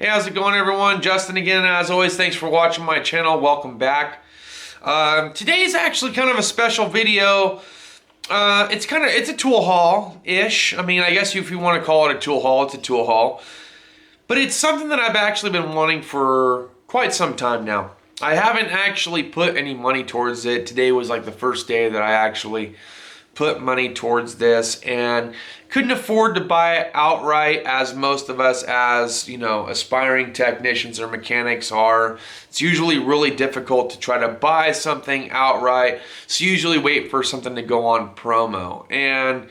Hey, how's it going, everyone? Justin again, and as always, thanks for watching my channel. Welcome back. Today's actually kind of a special video. It's a tool haul-ish. I mean, I guess if you want to call it a tool haul, it's a tool haul. But it's something that I've actually been wanting for quite some time now. I haven't actually put any money towards it. Today was like the first day that I actually put money towards this, and couldn't afford to buy it outright, as most of us as, you know, aspiring technicians or mechanics are. It's usually really difficult to try to buy something outright, so you usually wait for something to go on promo. And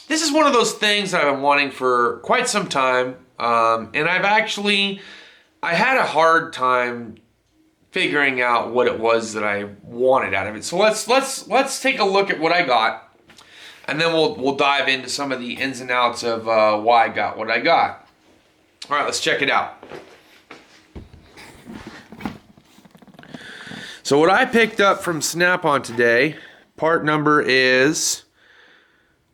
this is one of those things that I've been wanting for quite some time, and I had a hard time figuring out what it was that I wanted out of it. So let's take a look at what I got. And then we'll dive into some of the ins and outs of why I got what I got. All right, let's check it out. So what I picked up from Snap-on today, part number is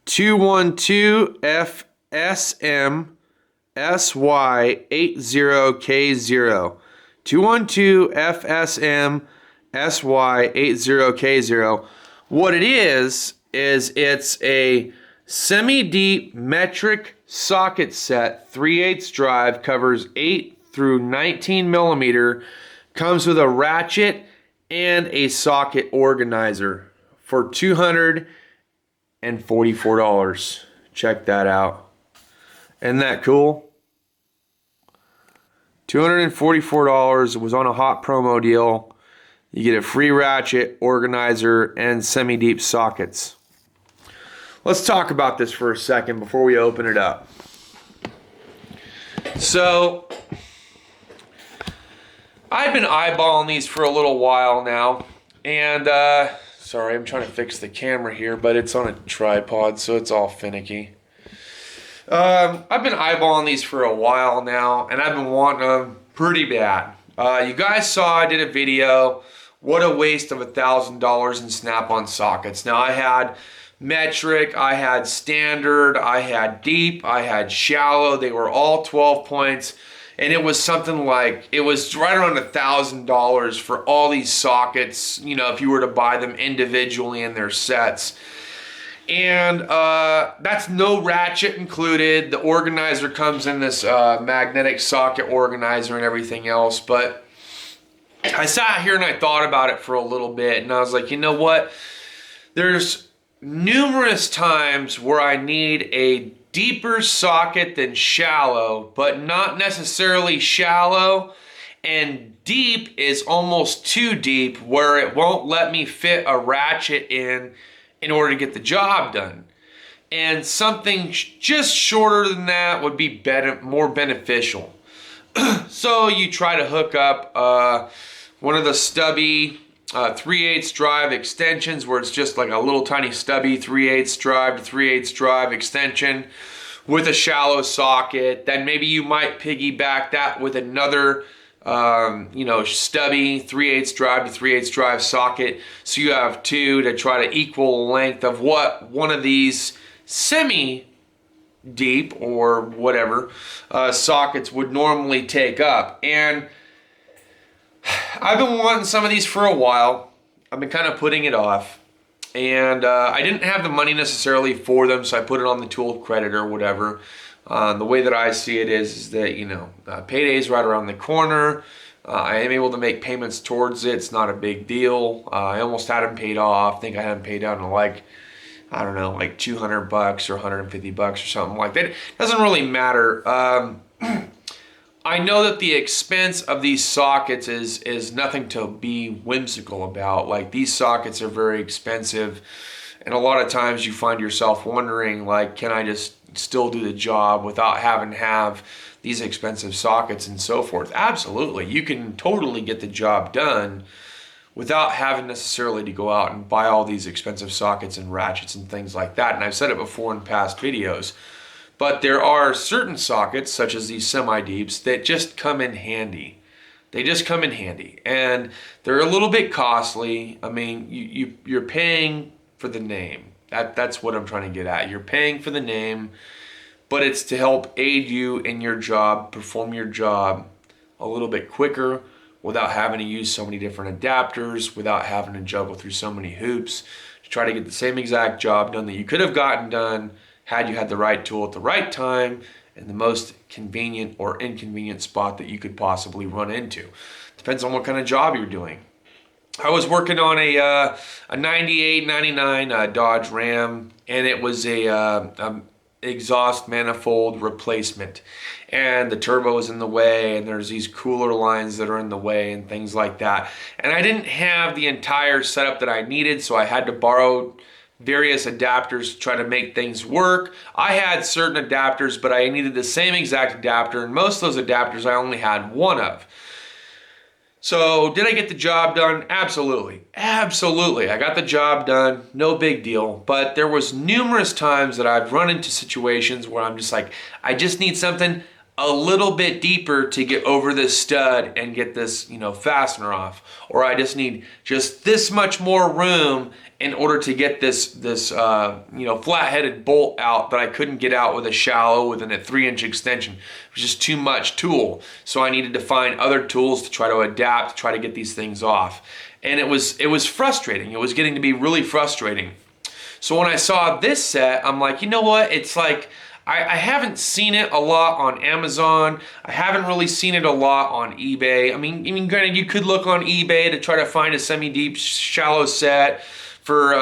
212FSM-SY80K0. 212FSM-SY80K0. What it is it's a semi-deep metric socket set, 3/8 drive, covers 8 through 19 millimeter, comes with a ratchet and a socket organizer for $244. Check that out. Isn't that cool? $244. It was on a hot promo deal. You get a free ratchet, organizer, and semi-deep sockets. Let's talk about this for a second before we open it up. So, I've been eyeballing these for a little while now, and sorry, I'm trying to fix the camera here, but it's on a tripod, so it's all finicky. I've been eyeballing these for a while now, and I've been wanting them pretty bad. You guys saw I did a video, what a waste of $1,000 in Snap-on sockets. Now I had metric, I had standard, I had deep, I had shallow. They were all 12 points, and it was something like, it was right around $1,000 for all these sockets, you know, if you were to buy them individually in their sets. And that's no ratchet included. The organizer comes in this magnetic socket organizer and everything else. But I sat here and I thought about it for a little bit, and I was like, you know what? There's numerous times where I need a deeper socket than shallow, but not necessarily shallow. And deep is almost too deep, where it won't let me fit a ratchet in order to get the job done. And something just shorter than that would be more beneficial. So you try to hook up one of the stubby 3/8 drive extensions, where it's just like a little tiny stubby 3/8 drive to 3/8 drive extension with a shallow socket. Then maybe you might piggyback that with another stubby 3/8 drive to 3/8 drive socket, so you have two to try to equal the length of what one of these semi deep or whatever sockets would normally take up. And I've been wanting some of these for a while. I've been kind of putting it off, and I didn't have the money necessarily for them, so I put it on the tool credit or whatever. The way that I see it is that, you know, payday's right around the corner. I am able to make payments towards it. It's not a big deal. I almost had them paid off. I think I had them paid out in like, I don't know, like $200 or $150 or something like that. It doesn't really matter. I know that the expense of these sockets is nothing to be whimsical about. Like, these sockets are very expensive, and a lot of times you find yourself wondering, like, can I just still do the job without having to have these expensive sockets and so forth? Absolutely. You can totally get the job done without having necessarily to go out and buy all these expensive sockets and ratchets and things like that. And I've said it before in past videos. But there are certain sockets, such as these semi-deeps, that just come in handy. They just come in handy. And they're a little bit costly. I mean, you're paying for the name. That's what I'm trying to get at. You're paying for the name, but it's to help aid you in your job, perform your job a little bit quicker without having to use so many different adapters, without having to juggle through so many hoops to try to get the same exact job done that you could have gotten done had you had the right tool at the right time in the most convenient or inconvenient spot that you could possibly run into. Depends on what kind of job you're doing. I was working on a 98, 99 Dodge Ram, and it was a exhaust manifold replacement, and the turbo is in the way, and there's these cooler lines that are in the way and things like that, and I didn't have the entire setup that I needed, so I had to borrow various adapters to try to make things work. I had certain adapters, but I needed the same exact adapter, and most of those adapters I only had one of. So did I get the job done? Absolutely. Absolutely. I got the job done. No big deal. But there was numerous times that I've run into situations where I'm just like, I just need something a little bit deeper to get over this stud and get this, fastener off. Or I just need just this much more room in order to get this flat-headed bolt out that I couldn't get out with a shallow within a 3-inch extension. It was just too much tool. So I needed to find other tools to try to adapt, to try to get these things off. And it was frustrating. It was getting to be really frustrating. So when I saw this set, I'm like, you know what? It's like, I haven't seen it a lot on Amazon. I haven't really seen it a lot on eBay. I mean, granted, you could look on eBay to try to find a semi-deep shallow set for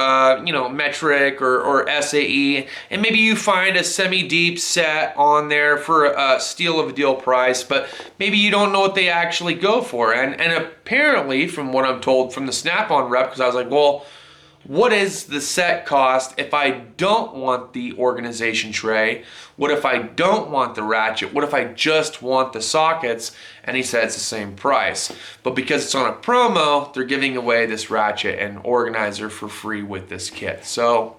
metric or SAE, and maybe you find a semi-deep set on there for a steal of a deal price, but maybe you don't know what they actually go for. And apparently, from what I'm told from the Snap-on rep, because I was like, well, what is the set cost if I don't want the organization tray? What if I don't want the ratchet? What if I just want the sockets? And he said it's the same price. But because it's on a promo, they're giving away this ratchet and organizer for free with this kit. So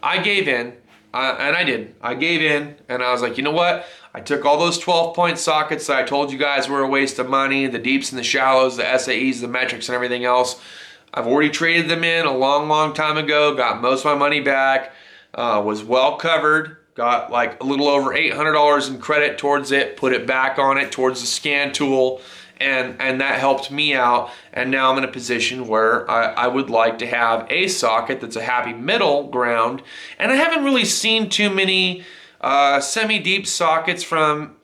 I gave in, and I did. I gave in, and I was like, you know what? I took all those 12-point sockets that I told you guys were a waste of money, the deeps and the shallows, the SAEs, the metrics, and everything else. I've already traded them in a long, long time ago, got most of my money back, was well covered, got like a little over $800 in credit towards it, put it back on it towards the scan tool, and that helped me out. And now I'm in a position where I would like to have a socket that's a happy middle ground. And I haven't really seen too many semi-deep sockets from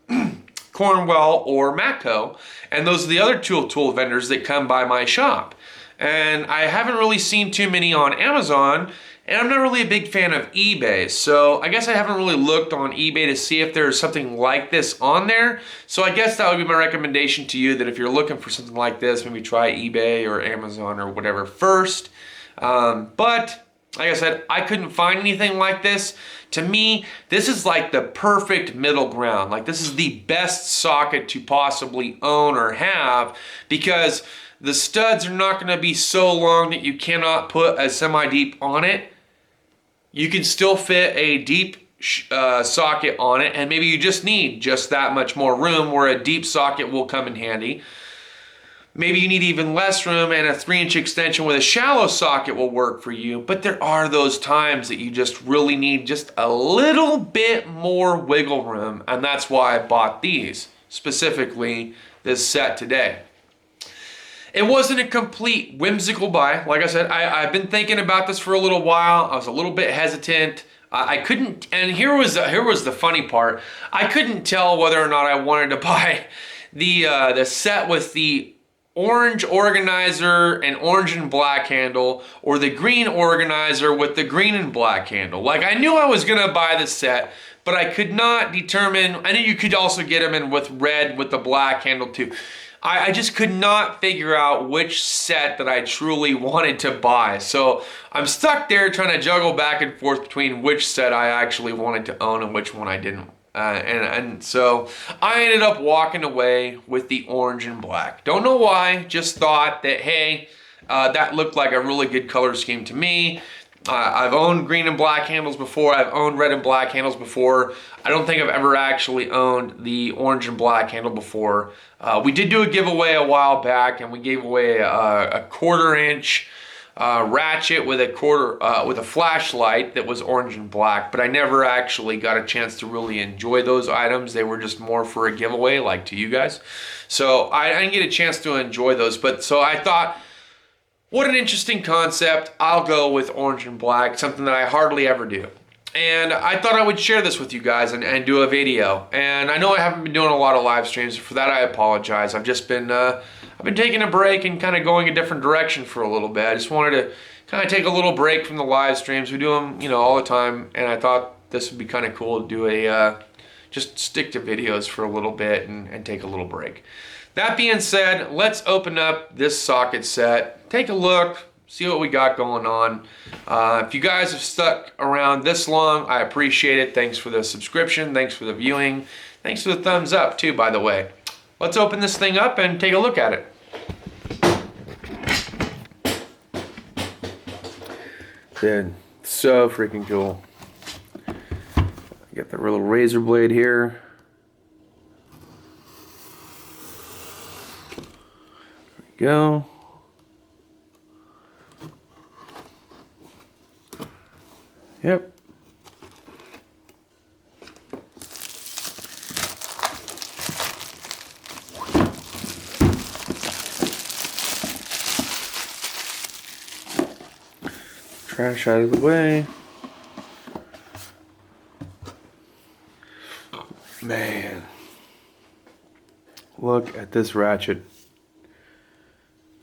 Cornwell or Matco, and those are the other tool vendors that come by my shop. And I haven't really seen too many on Amazon, and I'm not really a big fan of eBay. So I guess I haven't really looked on eBay to see if there's something like this on there. So I guess that would be my recommendation to you, that if you're looking for something like this, maybe try eBay or Amazon or whatever first. But like I said, I couldn't find anything like this. To me, this is like the perfect middle ground. Like, this is the best socket to possibly own or have, because the studs are not going to be so long that you cannot put a semi-deep on it. You can still fit a deep socket on it, and maybe you just need just that much more room where a deep socket will come in handy. Maybe you need even less room, and a 3-inch extension with a shallow socket will work for you. But there are those times that you just really need just a little bit more wiggle room, and that's why I bought these, specifically this set today. It wasn't a complete whimsical buy. Like I said, I've been thinking about this for a little while. I was a little bit hesitant. I couldn't, and here was the funny part. I couldn't tell whether or not I wanted to buy the set with the orange organizer and orange and black handle, or the green organizer with the green and black handle. Like, I knew I was gonna buy the set, but I could not determine. I knew you could also get them in with red with the black handle too. I just could not figure out which set that I truly wanted to buy. So I'm stuck there trying to juggle back and forth between which set I actually wanted to own and which one I didn't. And so I ended up walking away with the orange and black. Don't know why, just thought that, hey, that looked like a really good color scheme to me. I've owned green and black handles before. I've owned red and black handles before. I don't think I've ever actually owned the orange and black handle before. We did do a giveaway a while back, and we gave away a 1/4 inch Ratchet with a flashlight that was orange and black, but I never actually got a chance to really enjoy those items. They were just more for a giveaway, like to you guys. So I didn't get a chance to enjoy those, but so I thought, what an interesting concept. I'll go with orange and black, something that I hardly ever do. And I thought I would share this with you guys and do a video. And I know I haven't been doing a lot of live streams. For that, I apologize. I've just been I've been taking a break and kind of going a different direction for a little bit. I just wanted to kind of take a little break from the live streams. We do them, you know, all the time. And I thought this would be kind of cool to do a just stick to videos for a little bit and take a little break. That being said, let's open up this socket set, take a look, see what we got going on. If you guys have stuck around this long, I appreciate it. Thanks for the subscription, thanks for the viewing, thanks for the thumbs up too, by the way. Let's open this thing up and take a look at it. Dude, so freaking cool. Got the little razor blade here. Go. Yep. Trash out of the way. Man. Look at this ratchet.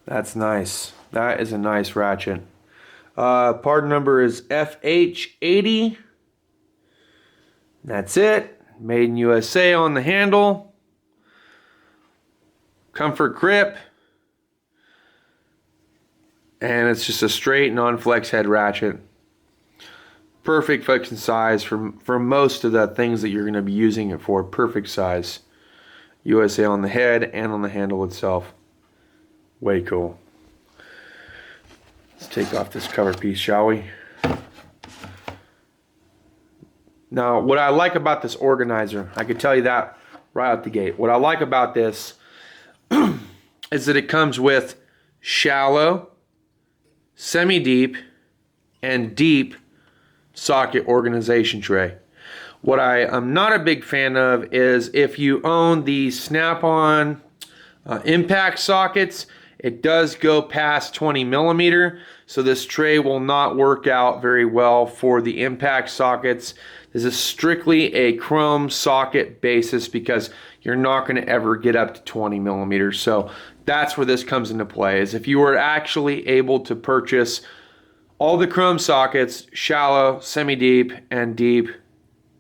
That's nice. That is a nice ratchet. Part number is FH80. That's it. Made in USA on the handle. Comfort grip. And it's just a straight non-flex head ratchet. Perfect fucking size for most of the things that you're going to be using it for. Perfect size. USA on the head and on the handle itself. Way cool. Let's take off this cover piece, shall we? Now, what I like about this organizer, I can tell you that right out the gate. What I like about this is that it comes with shallow, semi-deep, and deep socket organization tray. What I am not a big fan of is if you own the snap-on impact sockets, it does go past 20 millimeter, so this tray will not work out very well for the impact sockets. This is strictly a chrome socket basis because you're not going to ever get up to 20 millimeters. So that's where this comes into play, is if you were actually able to purchase all the chrome sockets, shallow, semi-deep, and deep,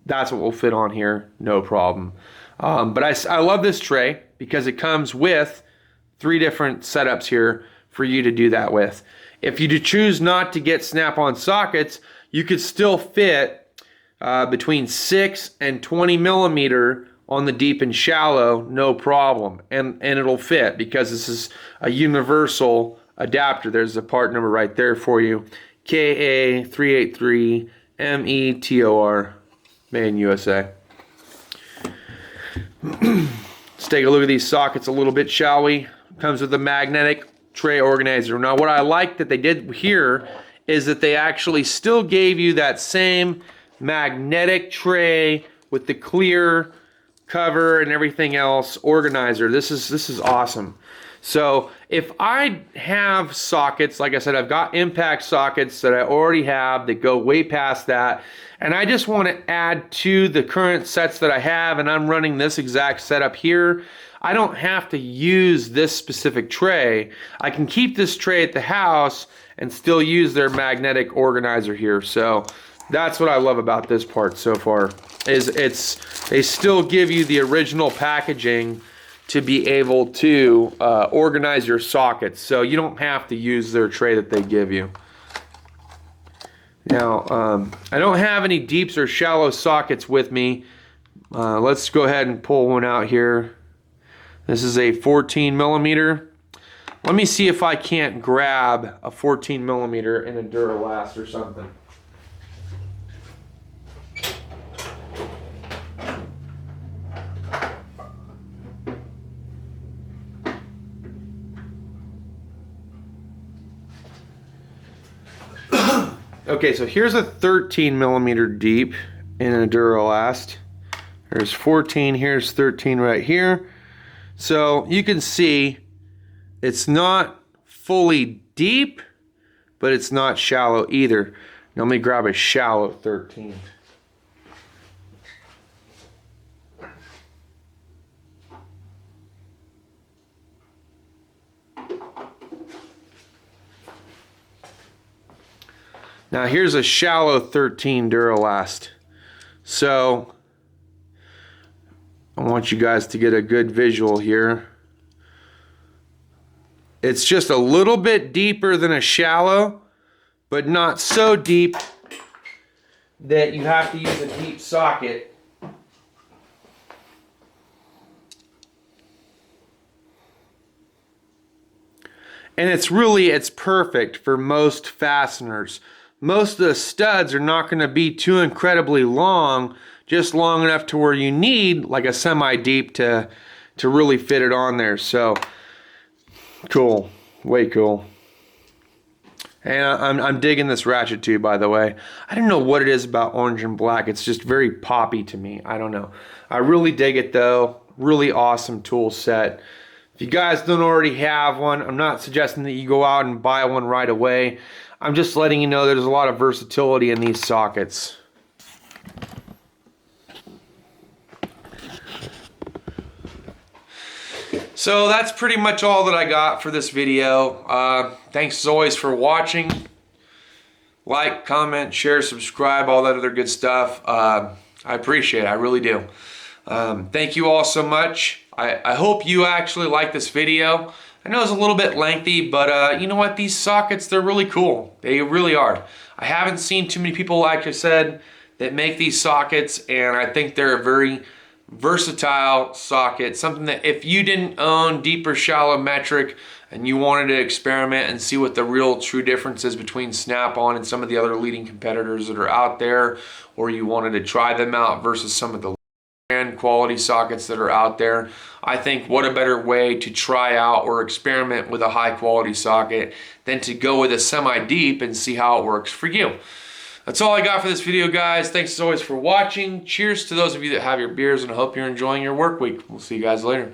that's what will fit on here, no problem. But I love this tray because it comes with 3 different setups here for you to do that with. If you choose not to get snap-on sockets, you could still fit between 6 and 20 millimeter on the deep and shallow, no problem. And it'll fit because this is a universal adapter. There's a part number right there for you. KA383METOR, made in USA. Let's take a look at these sockets a little bit, shall we? Comes with a magnetic tray organizer. Now, what I like that they did here is that they actually still gave you that same magnetic tray with the clear cover and everything else organizer. This is awesome. So if I have sockets, like I said, I've got impact sockets that I already have that go way past that, and I just want to add to the current sets that I have, and I'm running this exact setup here, I don't have to use this specific tray. I can keep this tray at the house and still use their magnetic organizer here. So that's what I love about this part so far, is they still give you the original packaging to be able to organize your sockets. So you don't have to use their tray that they give you. Now, I don't have any deeps or shallow sockets with me. Let's go ahead and pull one out here. This is a 14 millimeter. Let me see if I can't grab a 14 millimeter in a Duralast or something. Okay, so here's a 13 millimeter deep in a Duralast. There's 14, here's 13 right here. So you can see it's not fully deep, but it's not shallow either. Now let me grab a shallow 13. Now here's a shallow 13 Duralast. So I want you guys to get a good visual here. It's just a little bit deeper than a shallow, but not so deep that you have to use a deep socket. And it's perfect for most fasteners. Most of the studs are not going to be too incredibly long, just long enough to where you need like a semi-deep to really fit it on there. So cool, way cool. And I'm digging this Ratchet too, by the way. I don't know what it is about orange and black. It's just very poppy to me. I don't know. I really dig it though. Really awesome tool set. If you guys don't already have one, I'm not suggesting that you go out and buy one right away. I'm just letting you know there's a lot of versatility in these sockets. So that's pretty much all that I got for this video. Thanks as always for watching. Like, comment, share, subscribe, all that other good stuff. I appreciate it, I really do. Thank you all so much. I hope you actually like this video. I know it's a little bit lengthy, but you know what? These sockets, they're really cool. They really are. I haven't seen too many people, like I said, that make these sockets, and I think they're a very versatile socket. Something that if you didn't own deep or shallow metric and you wanted to experiment and see what the real true difference is between Snap-on and some of the other leading competitors that are out there, or you wanted to try them out versus some of the brand quality sockets that are out there, I think what a better way to try out or experiment with a high quality socket than to go with a semi-deep and see how it works for you. That's all I got for this video, guys. Thanks as always for watching. Cheers to those of you that have your beers, and I hope you're enjoying your work week. We'll see you guys later.